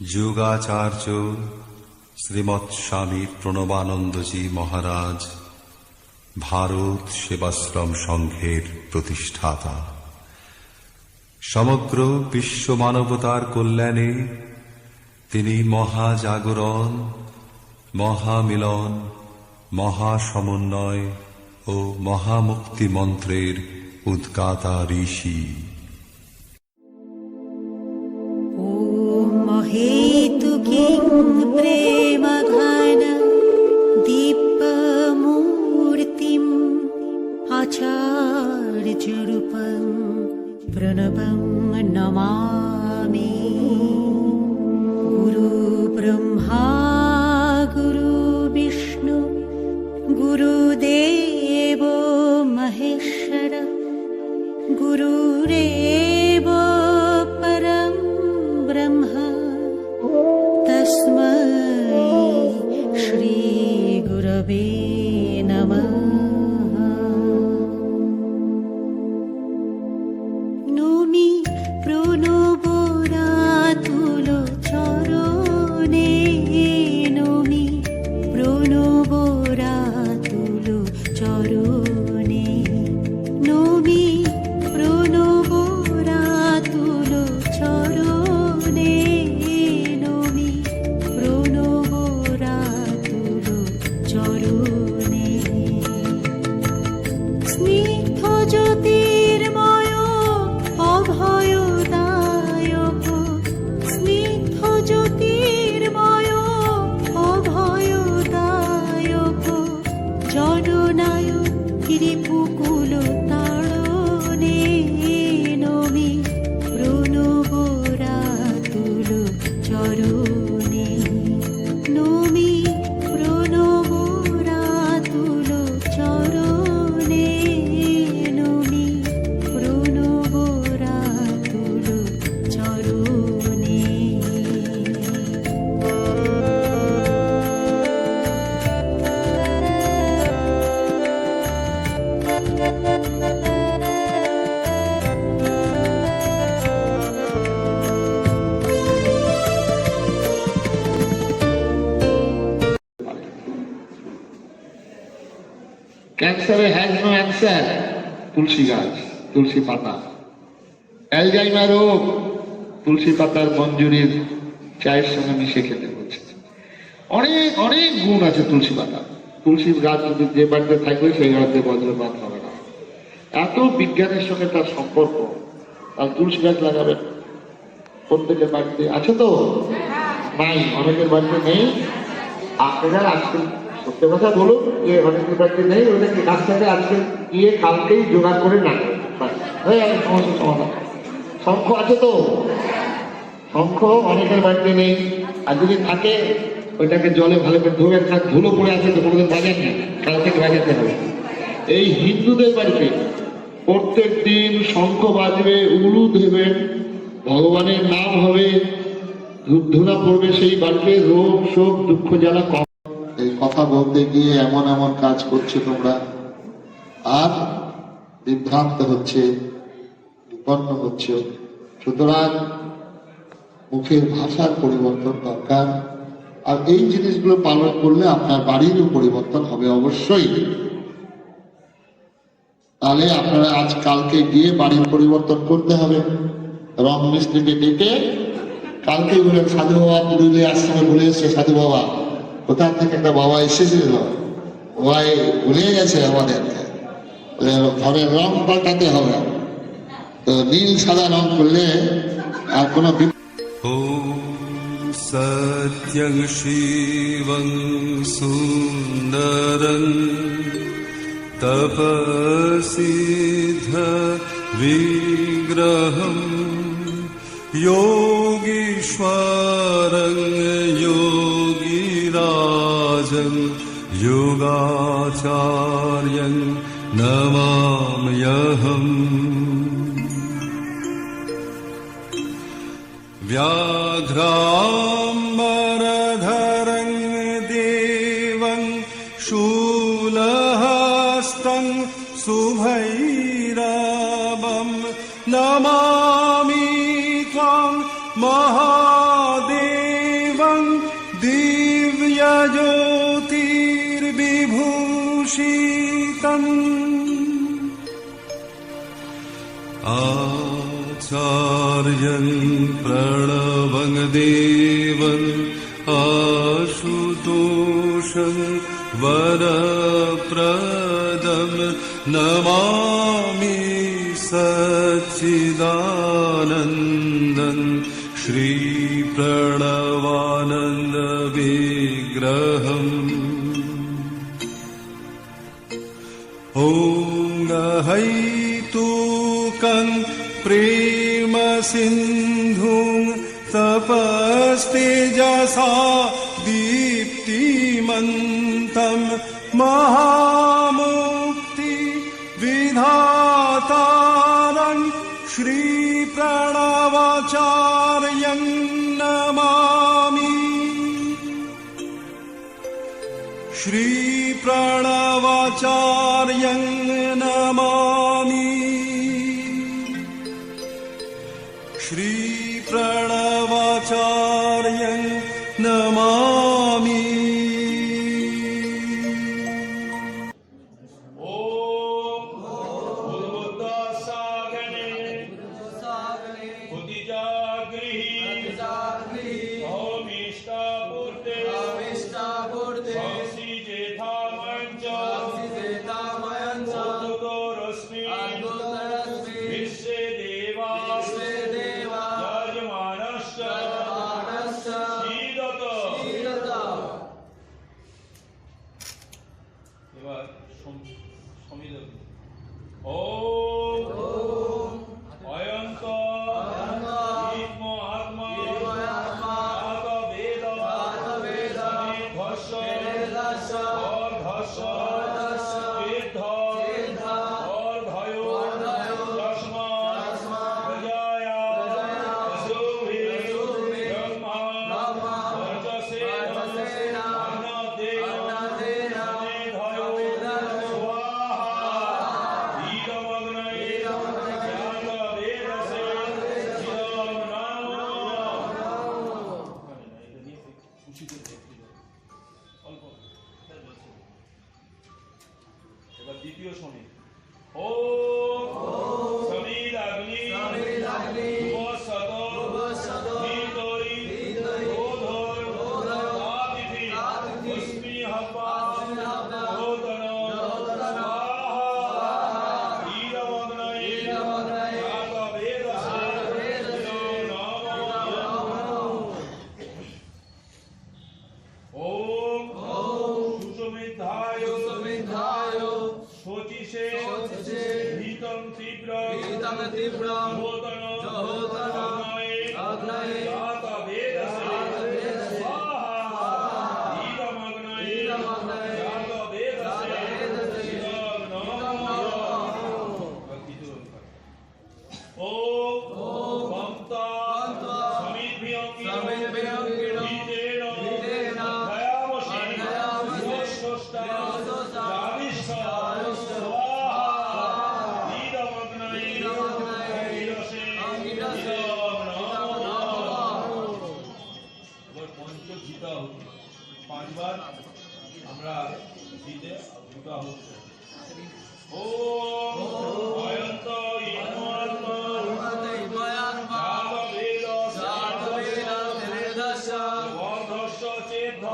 যোগাচার্য শ্রীমৎ স্বামী প্রণবানন্দজি মহারাজ ভারত সেবাশ্রম সংঘের প্রতিষ্ঠাতা। সমগ্র বিশ্ব মানবতার কল্যাণে তিনি মহাজাগরণ, মহামিলন, মহাসমন্বয় ও মহামুক্তি মন্ত্রের উদ্গাতা ঋষি। हेतुकिं प्रेमघन दिव्यमूर्तिम् आचार्यरूपं प्रणवं नमामि। गुरुब्रह्मा गुरुविष्णु गुरुदेवो महेश्वर गुरुरेव परं ब्रह्म तस्मै श्री गुरवे नमः। नौमि प्रणवरातुल चरणे नौमि प्रणवरातुल चरणे नौमि प्रणवरातुल चरणे স্নিগ্ধ জ্যোতির্ময় অভয়দায়ক স্নিগ্ধ জ্যোতির্ময় অভয়দায়ক জননায়ক ত্রিপুকুল তাড়নে নমি প্রণবরাতুল চরণে নমি প্রণবরাতুল চরণে নমি প্রণবরাতুল চরণে। ক্যান্সারে হ্যাজ নো অ্যান্সার, তুলসী গাছ, তুলসী পাতা। অ্যালজাইমার রোগ, তুলসী পাতার মঞ্জুরির চায়ের সঙ্গে মিশে খেতে বলছে। অনেক অনেক গুণ আছে তুলসী পাতা। তুলসী গাছ যদি যে বাড়িতে থাকবে সেই বাড়িতে বজ্রপাত হবে না। এত বিজ্ঞানের সঙ্গে তার সম্পর্ক। আর তুলসী গাছ লাগাবেন প্রত্যেকের বাড়িতে আছে তো? নাই, অনেকের বাড়িতে নেই। আপনারা আজকে সত্য কথা বলুন যে অনেকের বাড়িতে নেই, ওদেরকে গাছটাকে আজকে গিয়ে কালকেই জোগাড় করে না হয়ে যাবে সমস্যার সমাধান। শঙ্খ আছে তো? শঙ্খ অনেকের বাড়িতে নেই, আর যদি থাকে ওইটাকে জলে ভালো করে ধুয়ে ধুলো পড়ে আছে তো কোনোদিন বাজার নেই, কাল থেকে বাজাতে হবে। এই হিন্দুদের বাড়িতে প্রত্যেক দিন শঙ্খ বাজবে, উলু দেবেন, ভগবানের নাম হবে, ধূপ ধুনা পড়বে, সেই বাড়িতে রোগ শোক দুঃখ জ্বালা কম। এই কথা বলতে গিয়ে এমন এমন কাজ করছে তোমরা, আর বিভ্রান্ত হচ্ছে, বিপন্ন হচ্ছে। সুতরাং মুখের ভাষার পরিবর্তন দরকার। আর এই জিনিসগুলো পালন করলে আপনার বাড়িরও পরিবর্তন হবে অবশ্যই। তাহলে আপনারা আজ কালকে গিয়ে বাড়ির পরিবর্তন করতে হবে। রং মিস্ত্রিকে ডেকে কালকে বলে সাধু বাবা পুরুলিয়া আশ্রমে বলে এসছে, সাধু বাবা কোথা থেকে একটা বাবা এসেছিল, ওই ভুলে গেছে আমাদেরকে, ঘরের রং পাল্টাতে হবে। তো নীল সাদা রং করলে আর কোনো সত্যং শিবং সুন্দরং তপসিদ্ধ বিগ্রহম योगीश्वरं योगिराजं योगाचार्यं नमाम्यहम्। व्याघ्राम्बरधरं देवं शूलहस्तं सुभैरवं नमामि त्वां महादेव। शीतम् आचार्यं प्रणवं देवम् आशुतोषं वरप्रदं नमामि सच्चिदानन्दं श्रीप्रणवानन्दविग्रहम् ॐ अहैतुकं प्रेमसिन्धुं तपस्तेजसा दीप्तिमन्तं महामुक्तिविधातारं श्रीप्रणवाचार्यं नमामि श्रीप्रणवाचार्यं नमामि श्रीप्रणवाचार्यं नमामि এবার সমিধি ও অয়ন্ত ব্রহ্ম আত্মা আত বেদ ধস্য অর্ধস্য বেদ অর্ধয় তস্মা প্রজায়া সুভি ব্রহ্মা বর্চসে এবার দ্বিতীয় সমী ও সমীর অগ্নি উপসদ ভিতরি ওধর আতিথি পুষ্পি হপা ওদন স্বাহা ঈরমগ্নয়ে জাত বেদসে ওম সুসমিদ্ধায় শোচিষে ভীতং তীব্র জহোতন অগ্নয়ে জাত বেদসে স্বাহা ঈরমগ্নয়ে জাত বেদসে ওম বন্তা সমিদ্ভ্যং হিতেন পাঁচবার আমরা জিতে দুটা হচ্ছে ও অয়ন্ত ইন্দ্রাত্ম অর্ধস্য চেদ্ধ